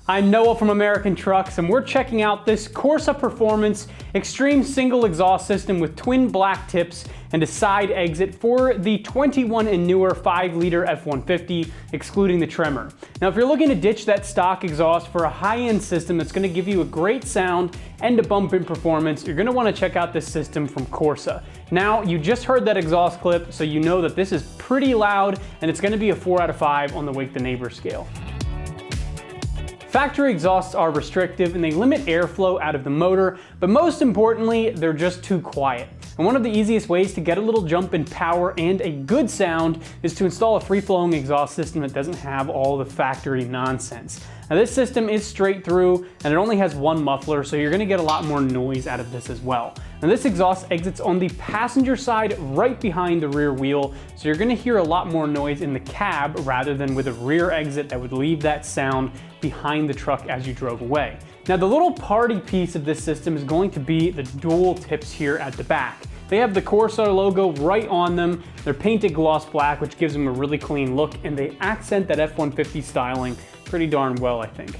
I'm Noah from American Trucks, and we're checking out this Corsa Performance Extreme Single Exhaust System with twin black tips and a side exit for the 21 and newer 5-liter F-150, excluding the Tremor. Now, if you're looking to ditch that stock exhaust for a high-end system that's going to give you a great sound and a bump-in performance, you're going to want to check out this system from Corsa. Now, you just heard that exhaust clip, so you know that this is pretty loud, and it's going to be a 4 out of 5 on the Wake the Neighbor scale. Factory exhausts are restrictive and they limit airflow out of the motor, but most importantly, they're just too quiet. And one of the easiest ways to get a little jump in power and a good sound is to install a free-flowing exhaust system that doesn't have all the factory nonsense. Now, this system is straight through and it only has one muffler, so you're going to get a lot more noise out of this as well. Now, this exhaust exits on the passenger side right behind the rear wheel, so you're going to hear a lot more noise in the cab rather than with a rear exit that would leave that sound behind the truck as you drove away. Now, the little party piece of this system is going to be the dual tips here at the back. They have the Corsa logo right on them. They're painted gloss black, which gives them a really clean look, and they accent that F-150 styling pretty darn well, I think.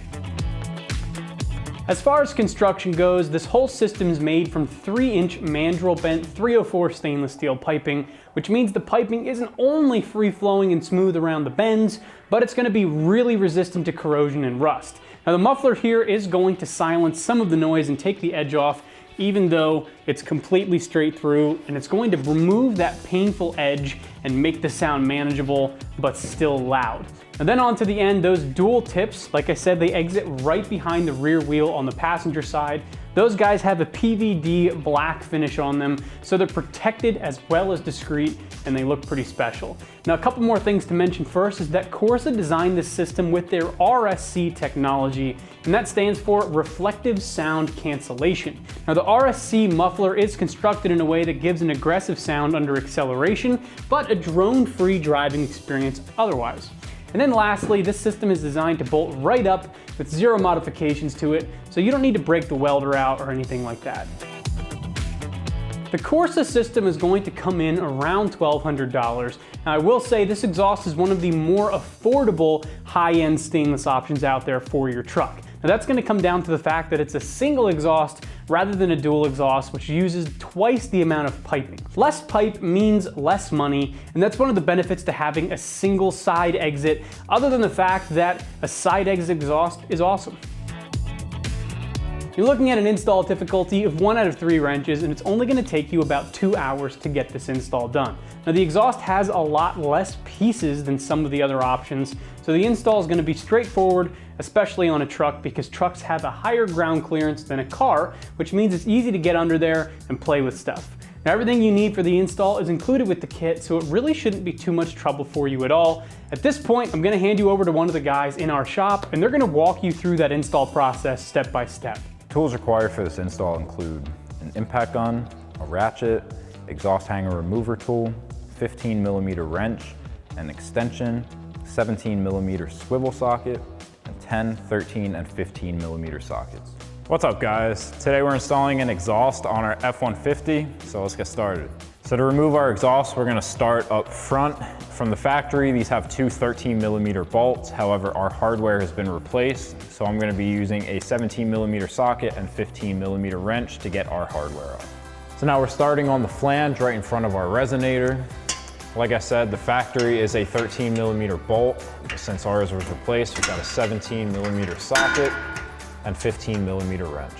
As far as construction goes, this whole system is made from 3-inch mandrel bent 304 stainless steel piping, which means the piping isn't only free-flowing and smooth around the bends, but it's going to be really resistant to corrosion and rust. Now, the muffler here is going to silence some of the noise and take the edge off, even though it's completely straight through, and it's going to remove that painful edge and make the sound manageable, but still loud. And then onto the end, those dual tips, like I said, they exit right behind the rear wheel on the passenger side. Those guys have a PVD black finish on them, so they're protected as well as discreet, and they look pretty special. Now, a couple more things to mention first is that Corsa designed this system with their RSC technology, and that stands for Reflective Sound Cancellation. Now, the RSC muffler is constructed in a way that gives an aggressive sound under acceleration, but a drone-free driving experience otherwise. And then lastly, this system is designed to bolt right up with zero modifications to it, so you don't need to break the welder out or anything like that. The Corsa system is going to come in around $1,200. Now, I will say this exhaust is one of the more affordable high-end stainless options out there for your truck. Now, that's going to come down to the fact that it's a single exhaust rather than a dual exhaust, which uses twice the amount of piping. Less pipe means less money, and that's one of the benefits to having a single side exit, other than the fact that a side exit exhaust is awesome. You're looking at an install difficulty of 1 out of 3 wrenches, and it's only going to take you about 2 hours to get this install done. Now, the exhaust has a lot less pieces than some of the other options, so the install is going to be straightforward, especially on a truck, because trucks have a higher ground clearance than a car, which means it's easy to get under there and play with stuff. Now, everything you need for the install is included with the kit, so it really shouldn't be too much trouble for you at all. At this point, I'm going to hand you over to one of the guys in our shop, and they're going to walk you through that install process step by step. Tools required for this install include an impact gun, a ratchet, exhaust hanger remover tool, 15mm wrench, an extension, 17mm swivel socket, and 10, 13, and 15mm sockets. What's up, guys? Today we're installing an exhaust on our F-150, so let's get started. So to remove our exhaust, we're gonna start up front. From the factory, these have 2 13mm bolts. However, our hardware has been replaced, so I'm gonna be using a 17mm socket and 15mm wrench to get our hardware up. So now we're starting on the flange right in front of our resonator. Like I said, the factory is a 13mm bolt. Since ours was replaced, we've got a 17mm socket and 15mm wrench.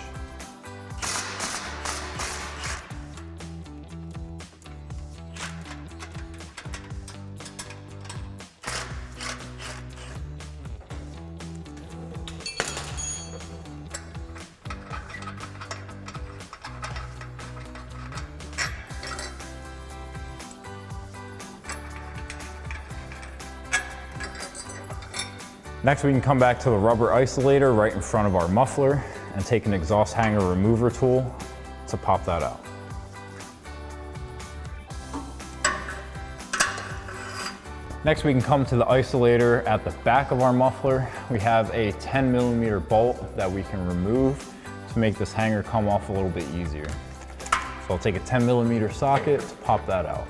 Next, we can come back to the rubber isolator right in front of our muffler and take an exhaust hanger remover tool to pop that out. Next, we can come to the isolator at the back of our muffler. We have a 10mm bolt that we can remove to make this hanger come off a little bit easier. So I'll take a 10mm socket to pop that out.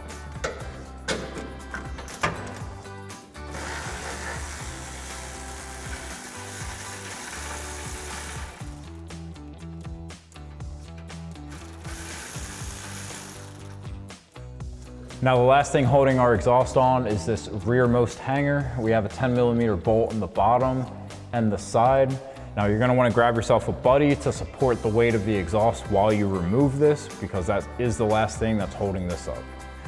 Now the last thing holding our exhaust on is this rearmost hanger. We have a 10mm bolt in the bottom and the side. Now you're gonna wanna grab yourself a buddy to support the weight of the exhaust while you remove this, because that is the last thing that's holding this up.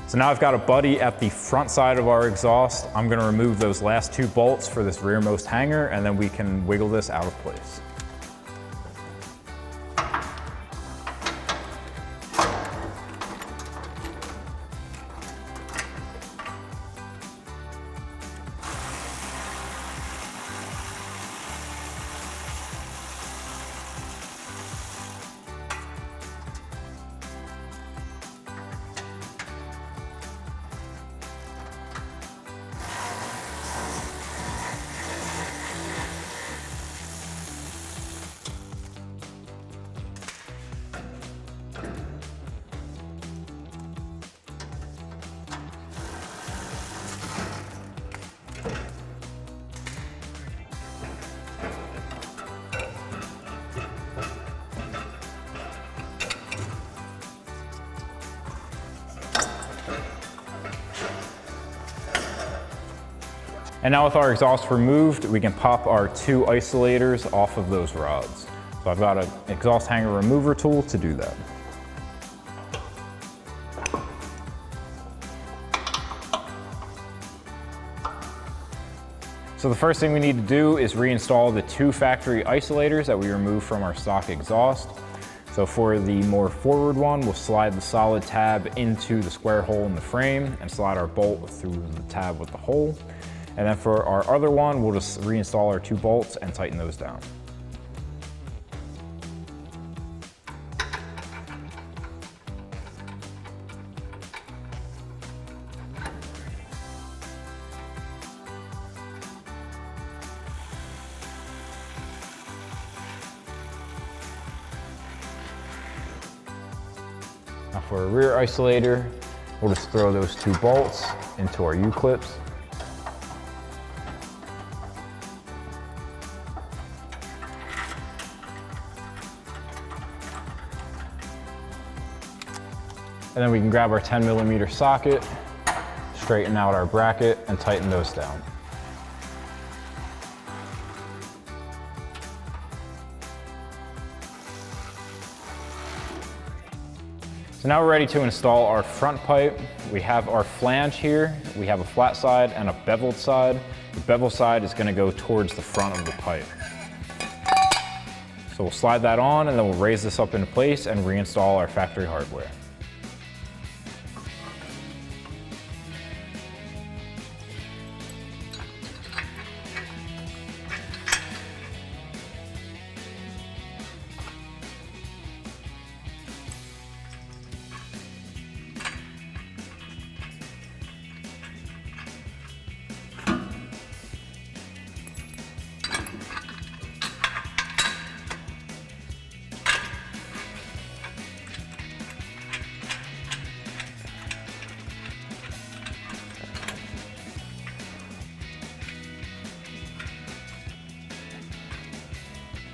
So now I've got a buddy at the front side of our exhaust. I'm gonna remove those last 2 bolts for this rearmost hanger, and then we can wiggle this out of place. And now with our exhaust removed, we can pop our 2 isolators off of those rods. So I've got an exhaust hanger remover tool to do that. So the first thing we need to do is reinstall the 2 factory isolators that we removed from our stock exhaust. So for the more forward one, we'll slide the solid tab into the square hole in the frame and slide our bolt through the tab with the hole. And then for our other one, we'll just reinstall our 2 bolts and tighten those down. Now for a rear isolator, we'll just throw those 2 bolts into our U-clips. And then we can grab our 10mm socket, straighten out our bracket, and tighten those down. So now we're ready to install our front pipe. We have our flange here. We have a flat side and a beveled side. The beveled side is going to go towards the front of the pipe. So we'll slide that on, and then we'll raise this up into place and reinstall our factory hardware.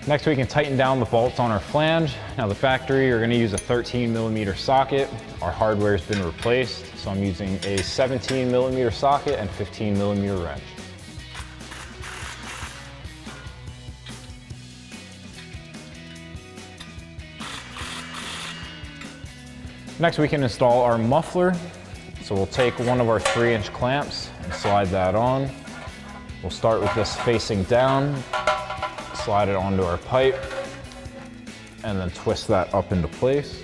Next, we can tighten down the bolts on our flange. Now the factory, you're gonna use a 13mm socket. Our hardware has been replaced, so I'm using a 17mm socket and 15mm wrench. Next, we can install our muffler. So we'll take one of our 3-inch clamps and slide that on. We'll start with this facing down, slide it onto our pipe, and then twist that up into place.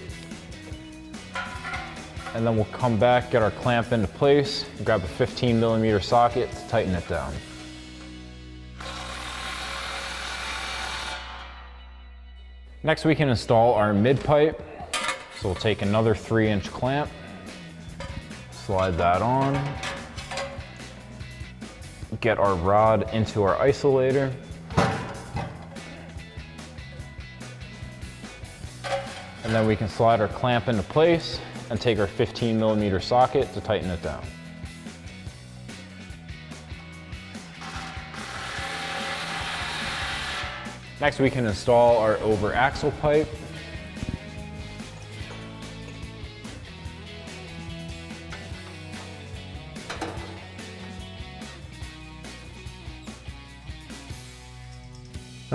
And then we'll come back, get our clamp into place, grab a 15mm socket to tighten it down. Next, we can install our mid pipe. So we'll take another 3-inch clamp, slide that on, get our rod into our isolator, and then we can slide our clamp into place and take our 15mm socket to tighten it down. Next, we can install our over axle pipe.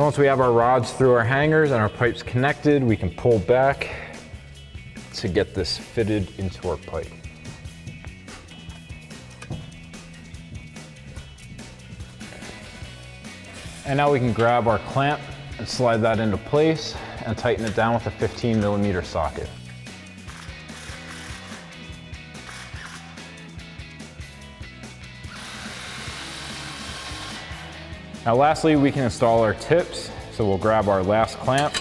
And once we have our rods through our hangers and our pipes connected, we can pull back to get this fitted into our pipe. And now we can grab our clamp and slide that into place and tighten it down with a 15mm socket. Now lastly, we can install our tips. So we'll grab our last clamp,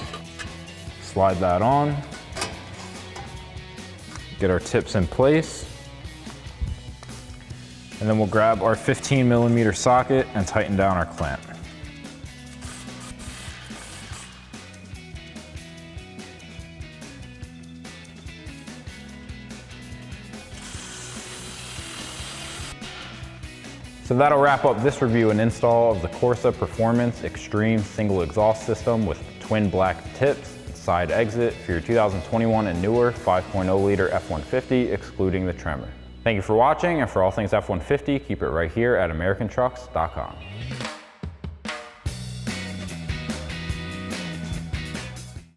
slide that on, get our tips in place, and then we'll grab our 15mm socket and tighten down our clamp. So that'll wrap up this review and install of the Corsa Performance Extreme single exhaust system with twin black tips and side exit for your 2021 and newer 5.0 liter F-150, excluding the Tremor. Thank you for watching, and for all things F-150, keep it right here at AmericanTrucks.com.